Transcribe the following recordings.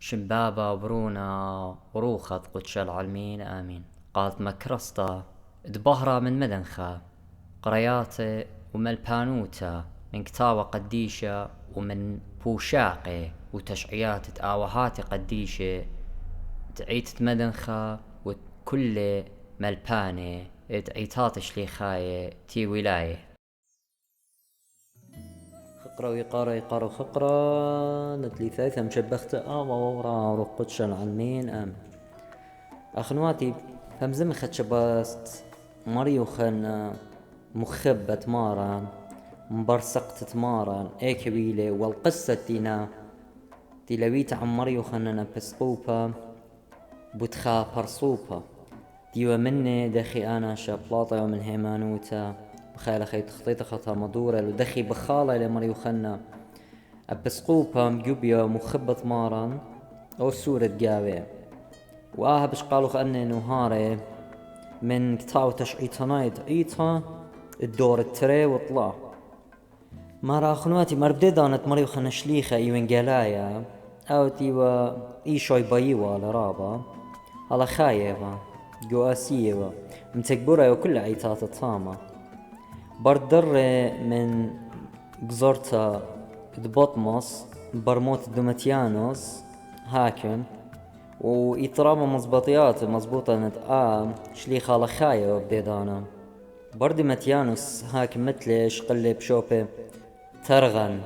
شمبابا وبرونا وروخط قدش العالمين آمين. قالت مكرسطة دبهرة من مدنخة قرياتي وملبانوتا من كتاوة قديشة ومن بوشاقي وتشعيات تآوهات قديشة تعيت مدنخة وكل ملباني تعيتات شليخاية تي ولاية. خقرة ويقارة يقارة خقرة نتلي ثاثة مشبخت وورا روح قدش العالمين آمين. أخنواتي فمزم شباست مريو خن مخبة مارا مبرسقت مارا ايكويلي والقصة دينا ديلويت عن مريو خننا بسقوبة بتخا برصوبة ديو مني دخي أنا شابلاطة ومن هيمانوتا بخيل خي تخطيط خطا مدورة ودخي بخالة لمريو خنا أبسقوبة مجوبيا مخبة مارا أو سورة جاوي وآها قالوا خأني نهاري من كتاو تشعيتنايد عيتا الدور التري وطلع مارا أخنواتي مربدي دانت مريو خنا شليخة ايوين جالايا أو تيوا ايشوي بايوا لرابا على خايبة جواسية متكبرة وكل عيتات الطامة بردر من جزرتا دبطمس برموت دوماتيانوس هاكن وإطرامة مزبطيات مزبوطة نتقام شليخة على خاية وبديدانا بردي ماتيانوس هاكن مثلش قلب شوبي ترغن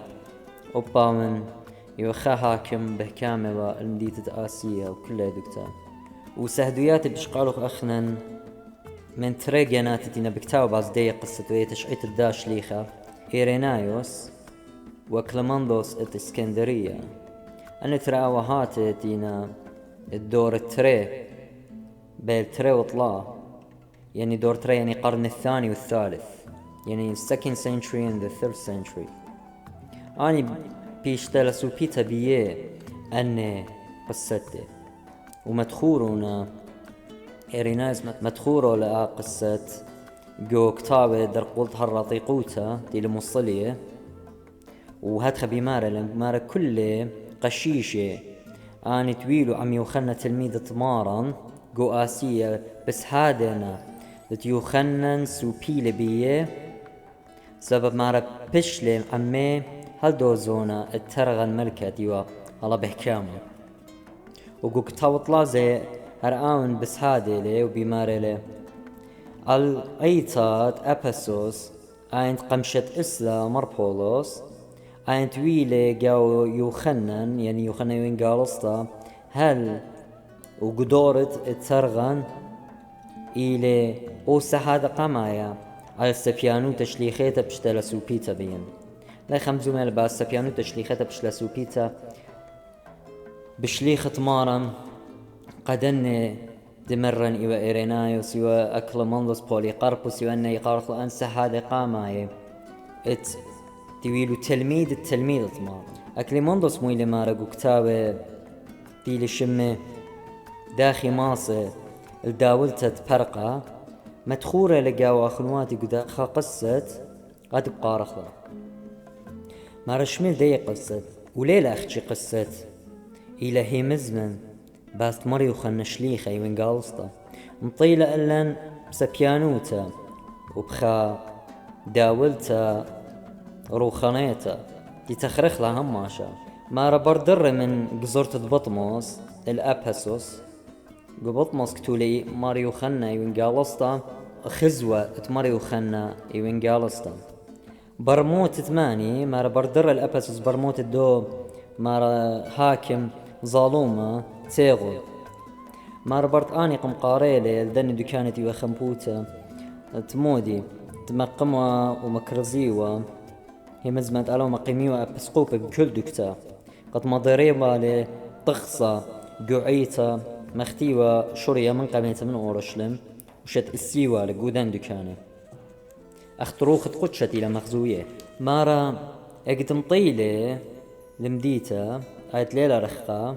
أوبا من يوخا هاكم بهكامة المديتة آسية وكلها دكتان وسهدوياتي بشقالوخ أخنن من تريجينات تينا بكتاو باز دي قصة ويتشعيت الداش ليخا إيرينايوس وكلماندوس الإسكندرية أن تراوهات تينا الدور التري بالتري وطلا يعني دور تري يعني قرن الثاني والثالث يعني second century and the third century أني بيشتلا سوبيتا بيه أني قصتي ومدخورونا إيرينايز مدخورو لقى قصة جو كتابة در قلت هالرطيقوتا دي المصلية وهاتخا بمارة كل قشيشة آني تويلو عم يوخنا تلميذ تمارا جو آسية بس هادنا يوخنن سوبيلة بيه سبب مارا بشلي عمي هل دوزونا الترغن ملكة ديوا هلا بحكامه وقو كتاوطلا زي هرآون بس هادي لي وبيماري لي الأيتات أبسوس آينت قمشت إسلا مربولوس آينت ويلي قاو يوخنن يعني يوخنن وين قالستا هل وقدورت الترغن إلي أوسا هذا قمايا على السبيانو تشليخيتا بشتلا سوبيتا بين لا خمزو ميل با السبيانو تشليخيتا بشتلا سوبيتا بشليخة مارم قدن دمرن إيوا إيرينايوس إيوا أكلماندوس بوليقاربوس إيوا أنه يقارخ أنسى هذا قاماي ات تيويلو تلميذ التلميذ تمار أكلماندوس مويلي مارقو كتابة ديلي شمي داخي ماصي الداولتة برقة مدخورة لقاو أخنواتي قدا خا قصة قد بقارخة مارا شميل دي قصة وليلة أختي قصة إلى هي مزمن باست مريو خن شليخة يوين قالستا مطيلة ألن بسبيانوتا وبخا داولتا روخانيتا دي تخرخ لها هماشا مارا بردر من قزورة بطموس الأبسوس بطموس كتولي ماريو خنا يوين قالستا خزوة ماريو خنا يوين قالستا برموت تماني مارا بردر الأبسوس برموت الدو مارا حاكم ظالومة تيغو مارا برد آني قم قاريلي الدني دكانتي وخمبوتا تمودي تمقموا ومكرزيوا هي مزمت ألو مقيميوا أبسقوبة بكل دكتا قد مضريبا لطخصة قعيتا مختيوا شوريا من قميتا من أورشلم وشت السيوا لقودان دكاني أختروخ قدشتي لمخزوية مارا اقدم طيلي لمديتا آيت ليلة رخا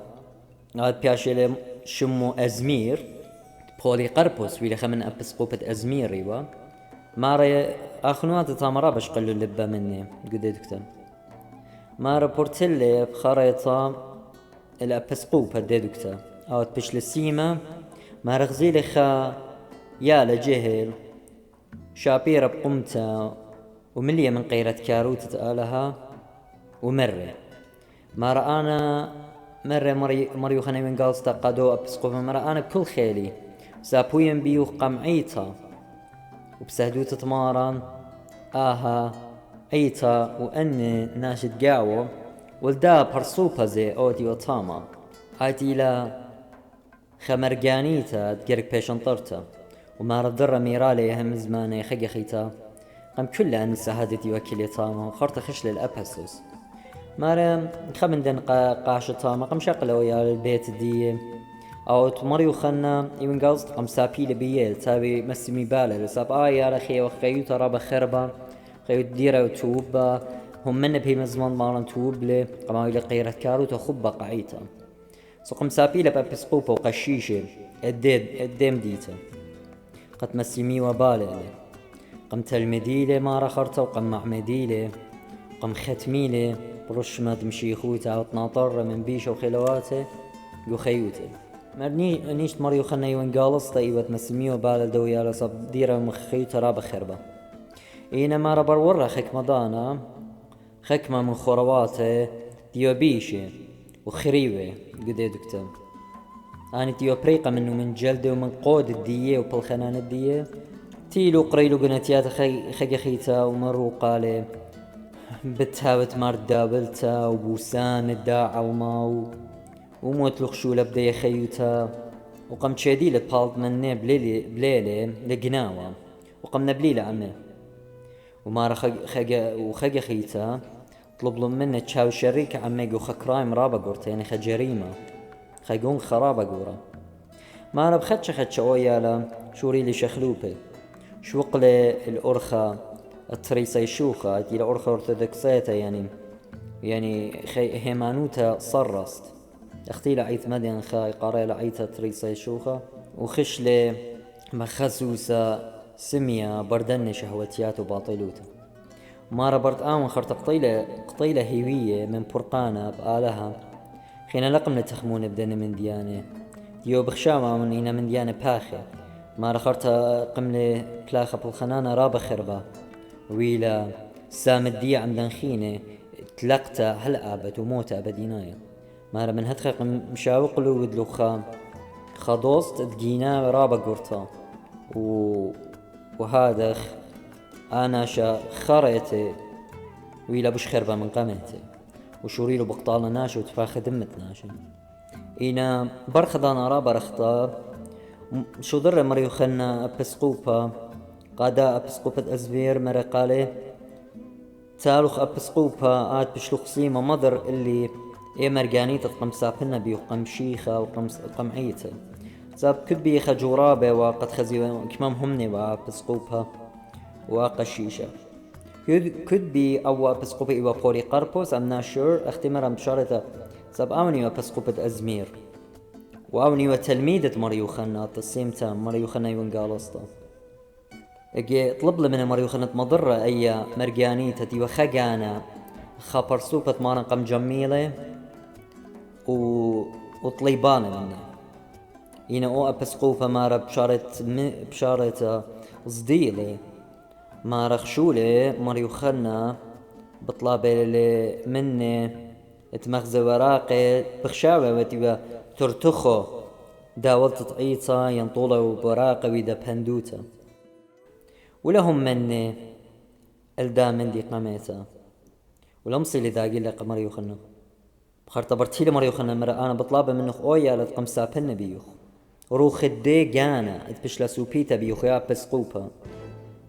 آيت بياشي شمو أزمير بولي قربوس ويلي خمن أبسقوبة أزمير ريوا مارا أخنوات تامرا باش قلو اللبا مني قد دكتن مارا بورتيلي بخريطة الأبسقوب هديدوكتا أو تبش للسيما ما رغزي لخا يا لجهل شابيرة بقمتا وملية من قيرة كاروتة آلها ومرة ما رآنا مرة مريو خاني من قالستا قادو أبسقوب ما رآنا بكل خيلي سابوين بيو قمعيتا وبسهدوت تمارا آها أيتا وأن ناشد قاوة ولدا برصوبة زي أودي وطاما هايتي لا خمرقانيتا تقرق بيشنطرتا وما ردر ميرالي هم زماني خي خيتا قم كل أن سهادتي وكيلي طاما وخرط خش للأبسوس مارا خمندن قاش طاما قم شقلو يا البيت دي أو تمريو خنا يمن قصد قم سابي لبيل تابي مسمي بالا لساب يا رخي وخيو ترى بخربة خيو ديرة وتوبة هم من بهي مزمان مارن توبلي قما يلي قيرة كارو تخب قعيتا سو قم سابي لبابسقوبة وقشيشة الديم ديتا قد مسمي وبالي قم تلمديلي ما رخرتا وقم معمديلي قم ختميلي برش ما تمشي خوتا وتناطر من بيشه وخلواته يخيوته مرني نيشت مريو خنا يوين قالص طيبة مسميو بالدو يا لصب ديرة مخيو ترى بخربة إينا ما ربر ورا خكمة دانا خكمة من خرواته ديو بيشي وخريوة قدي دكتور أنا ديو بريقة منو من جلده ومن قود الدية وبالخنان الدية تيلو قريلو قناتيات خي خيتا ومرو قالي بتهاوت مار دابلتا وبوسان الداعة وماو وموت لخشولة بدا يخيوتا وقم تشادي لبالد مني بليلي لقناوة وقم نبليلة عمي ومارا خجا خيتا طلب لهم منه تشاو شريك عمي وخا كرايم رابا قورتا يعني خا جريمة خاقون خرابة قورا مارا بخدش اويالا شوري لي شخلوبي شوق لي الأرخة التريسة يشوخة دي الأرخة أرثوذكسيتا يعني هيمانوتا صرست اختي لعيت مدين خاي قاري لعيتها تريسة يشوخة وخش لي مخسوسة سمية بردن شهوتيات وباطلوتا مارا برد آمن خرط قطيلة هيوية من برقانة بآلها خينا لقم لتخمون بدن من ديانة ديو بخشامة من إنا من ديانة باخي مارا خرط قملي بلاخة بالخنانة رابا خربة ويلا سام الدية عمدن خينة تلقتا هل آبت وموتا بدينايا مارا من هدخق مشاوق له ودلوخا خدوست دقينا رابا قرطا وهادخ أنا شا خريتي ويلا بش خربة من قمتي وشوريلو بقطالة ناشا وتفاخ دمت ناشا إنا برخضانا رابا رخطا شو ضر مريو خلنا أبسقوبا قادا أبسقوبة أزفير مرا قالي تالوخ أبسقوبا آت بشلوخ سيما مضر اللي مرقانيتا قم سابنا بيو قم شيخة وقم عيتا ساب كبي خجورابة وقد خزي كمام همني وأبسقوبها وقشيشة كدبي أو أبسقوبة إيوا بولي قربوس I'm not sure اختمرا بشارة ساب أوني وأبسقوبة أزمير وأوني وتلميذة مريو خنا التصيم تام مريو خنا يون قالستا اجي طلب لي من مريو خنا مضرة أي مرقانيتا دي وخجانا خبر سوبة مارن قم جميلة وطليبانة منه ينا او أبسقوفة مارا بشارة صديلي مارا خشولي مريو خنا بطلابي اللي مني اتمخزي وراقي بخشاوة وتيبا ترتخو داولت تعيطا ينطولة وبراقة ويدا بهندوتا ولهم مني الدا من دي قميتا ولمصي اللي ذاقي لك مريو خنا بخرطة برتيلي مريو خنا مرا أنا بطلابة منخ أويا لتقم سابن بيوخ روخ الدي جانا اتبش لسوبيتا بيوخ يا بسقوبا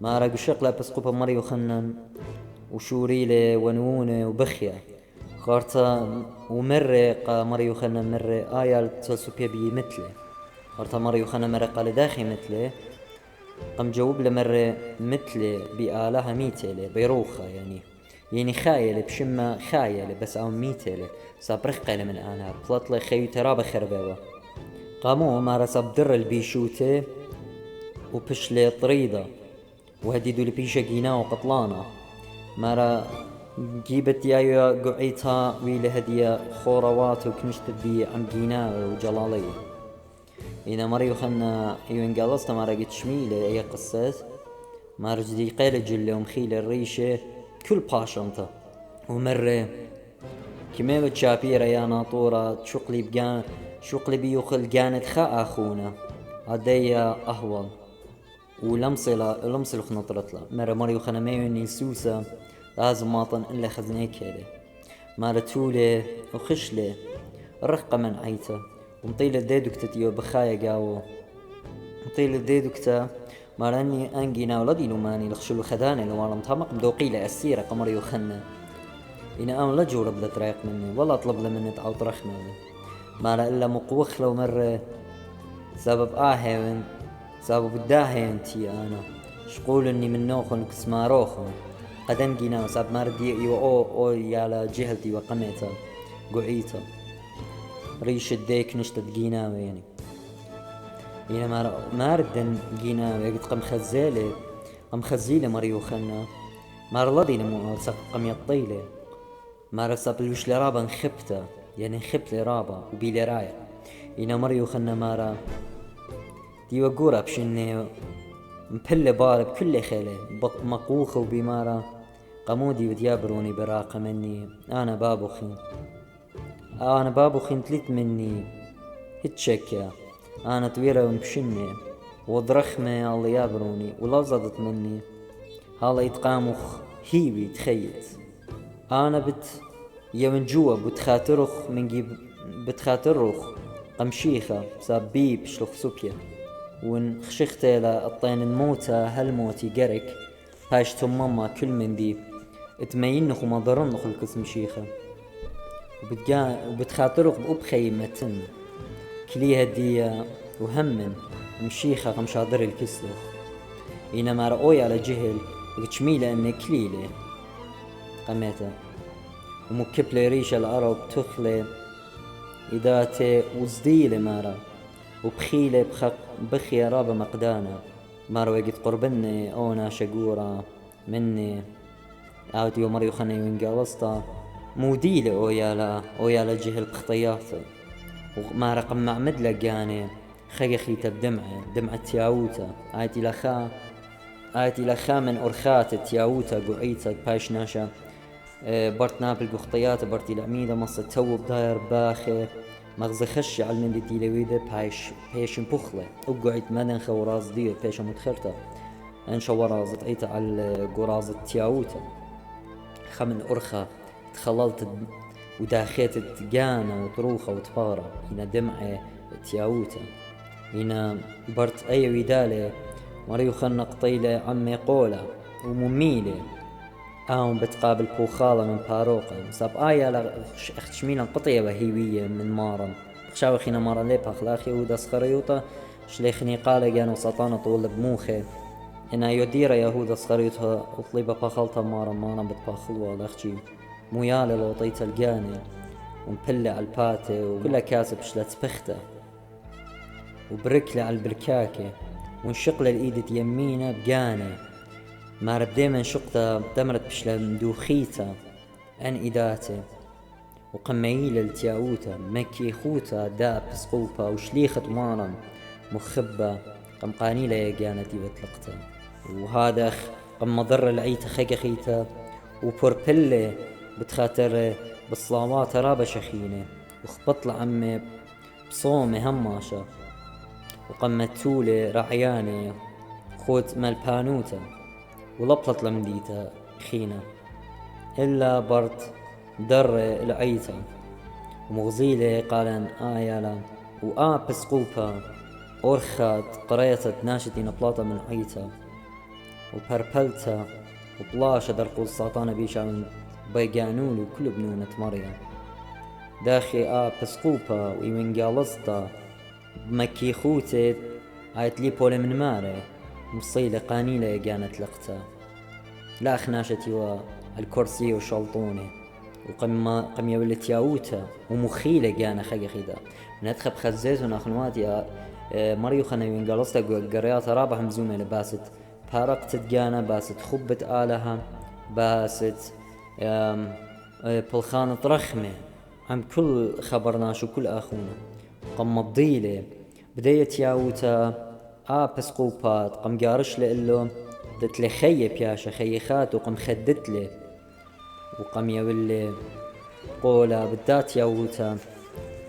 ما راقو شقلا بسقوبا مريو خنا وشوريلي ونونة وبخيا خارطة ومرق مريو خنا مرق آيال تسوبيا بي مثلي خارطة مريو خنا مرق على داخي مثلي قم جاوب لمرة مثلي بآلها ميتلي بيروخة يعني خايلة بشمة خايلة بس أو ميتلي صابرخقلة من أنا بلطلة خيو ترابة خربوة قاموا مارا صبدر البيشوتة وبشلي طريدة وهديدو لبيشة قينا وقطلانة مارا جيبت يا قعيتها ويل هدية خوروات وكنشت بي عم جينا وجلالية. إذا مريو خلنا يوين قالصتا ما رقت شميلة أي قصة ما رجدي قيل جلة ومخيل الريشة كل باشنطة ومرة كمية وتشابيرة يا ناطورة شقلي بيوخل جانت خا أخونا عديا أهول ولمصل خنطرت له مرة مريو خنا ميوني سوسة لازم ماطن إلا خزنيك هيلي مرة تولي وخشلي الرقة من عيته ومطيلة ديدوكتتيو بخايا قاوو مطيلة ديدوكتا مرة أني أنجينا ولدي لماني لخشلو خداني لو مطمق مدوقيلة أسيرة قمر يوخنا إنا أم لا جورة بلا ترايق مني ولا أطلب له مني تعوط رخمة مرة إلا مقوخ لو مرة سبب آهين سبب الداهين تي أنا شقول إني من نوخن كسماروخن قدم جينا وساب مردي أو يالا جهلتي وقميتا قعيتا ريش الديك نشتت جينا يعني إنا ماردن جينا ويقد قم خزيلة مريو خنا مار لدي نمو ساب قم يطيلة مار ساب الوش لرابا نخبتا يعني نخبت لرابا وبيلي رايا إنا مريو خنا مارا دي وقورا بشني مبل بار بكل خيلة مقوخة وبمارا قمودي وديابروني براقة مني أنا بابو خين تلت مني هتشكيا أنا طويرة ومبشني وضرخمة الله يابروني ولازدت مني هلا يتقامخ هيوي تخيت أنا يمن جوا بتخاطرخ من جيب بتخاطرخ قمشيخة سابي بشلخ سوكيا ونخشخت إلى الطين الموتى هالموتي قرك هاش ماما كل من دي اتمينخ وما ضرنخ القسم شيخة وبتخاطرخ بخيمة كلي هدية وهمن مشيخة قمشاضر الكسلخ إنما رأوي على جهل وكشميلة إن كليلة قميته ومكبلة ريش العرب تخلي إذا وزديلة مارا وبخيلة بخي رابا مقدانا مارا وقت قربني أونا شقورة مني عاودي ومريو خاني وينقالستا موديلة أو يالا جهل بخطيات ومارا قم معمد لقاني خيخيتا دمعة تياوتا آيتي لخا من أرخات تياوتا قعيتا باش ناشا برت نابل بخطيات برتي العميدة مصة توب داير باخي مغزي خشي على من دي لويدة بايش بخلة وقعد مدن خوراز دير بايش متخرطة انشا ورازت عيتا على قراز تياوتا خمن أرخا تخللت وداخيت التقانة وطروخة وطبارة هنا دمعة تياوتا هنا برت أي ويدالة مريو خنق طيلة عمي قولة ومميلة بتقابل بوخالة من باروقة ساب لا اختشمينا قطية وهيوية من مارم بخشاوي خينا مارا ليبها خلاخي ودا سخريوتا شليخني قال جانو سطانة طول بموخي هنا يدير يهودا سخريوتها اطليبا باخلتا مارا بتباخلوا لاخشي مويالة لو طيت الجاني ومبلة على الباتي وكلها كاسب شلت بخته وبركلة على البركاكة ونشقل الإيدة يمينة بجاني ما رب دايما شقطة دمرت بشلا مدوخيتا أن إداتي وقميلة التياوتا مكي خوتا داب سقوبة وشليخة مارم مخبة قم قانيلة يجانتي بتلقتا وهذا قم مضر العيتا خيتا وبوربلة بتخاطر بالصلوات رابة شخينة وخبط لعمي بصومي هماشة وقمتولي رعياني خوت مالبانوتا ولبطت لمديتا خينا إلا برت در العيتا ومغزيلة قالن يالا بسقوبا أرخات قريتت ناشتي نبلاطة من عيتا وبربلتا وبلاشة درقو الساطانة بيشا بيقانولو كل بنونة مريم داخي بسقوبا ويمنقالستا بمكي خوتت عايت لي بولي من ماري مصيلة قانيلة يقانت لقتا لا خناشتي والكرسي وشلطوني وقم يولت ياوتا ومخيلة قانا خيدا ندخب خزيز ونخنواتي مريو خنوين قلصتا قريات رابح مزومة باست بارقت تقانا باست خبت آلها باست بلخانة رخمة عم كل خبرنا شو كل أخونا قم مضيلة بداية ياوتا بسقوبات قم قارش لإلو دت لي خي بياشا خيخات وقم خدت لي وقم يولي قولا بدات ياوتا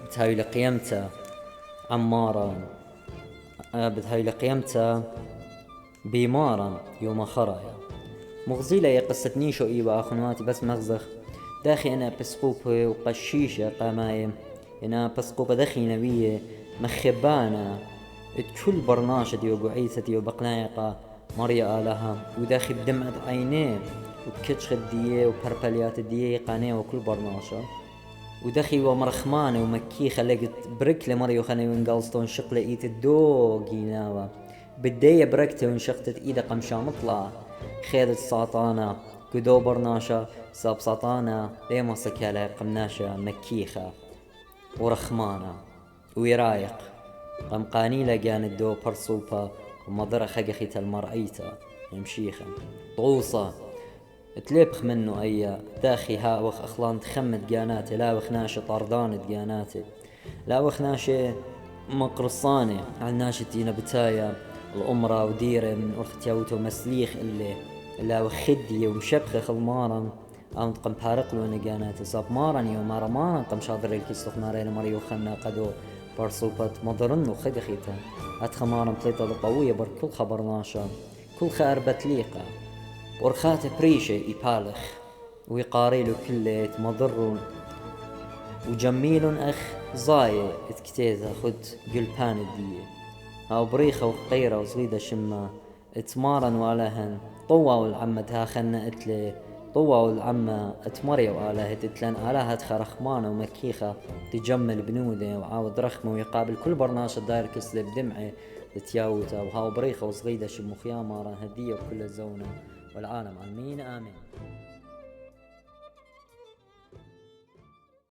بتهاي لقيمتا عمارا بتهاي لقيمتا بيمارا يوم خرايا مغزيلة يا قصة نيشو إيبا أخواتي بس مغزخ داخي أنا بسقوبة وقشيشة قامايم أنا بسقوبة دخي نبيه مخبانا كل برناشة ديو قعيسة ديو بقنايقة مريا آلها وداخي بدمعة عينيه وكتش خديه وبربليات ديه قانيه وكل برناشة ودخي ومرخمانة ومكيخة لقت بركلة مريو خاني وينقلصتون شقلة إيت الدوغي ناوا بداية بركته وانشقتت إيدا قمشا مطلع خيرت ساطانة كدو برناشة ساب ساطانة ليما سكالة قمناشة مكيخة ورخمانة ويرايق قم قانيلة كانت دو برصوبة ومضرة خقخيت المرأيتة يمشيخة طوصة تلبخ منه أيا داخي هاوخ أخلان تخمت جاناتي لاوخ ناشي طردانت جاناتي لاوخ ناشي مقرصاني على ناشتينا بتايا الأمرة وديرة من أختيوتو مسليخ اللي لاوخ خدي ومشبخ المارن قام قم بارقلو نجاناتي صاب مارن يوم مارن قم شاطر الكيسوخ نارين مريو خنا قدو برصوبة مضرن وخدخيتا أتخمارن بليطة قوية بر كل خبرناشا كل خاربت ليقة ورخات بريشة يبالخ ويقاريلو كليت مضرون وجميل أخ زاية اتكتيزة خد قلبان الدية هاو بريخة وقيرة وصغيدة شمة اتمارن والهن طوى والعمد ها خنا اتلي طوى والعمة اتمريا والها تتلن آلها تخرخمانة ومكيخة تجمل بنودة وعاود رخمة ويقابل كل برناشة داير كسلة بدمعة تياوتا وهاو بريخة وصغيدة شمو خيامارة هدية وكل الزونة والعالم عالمين آمين.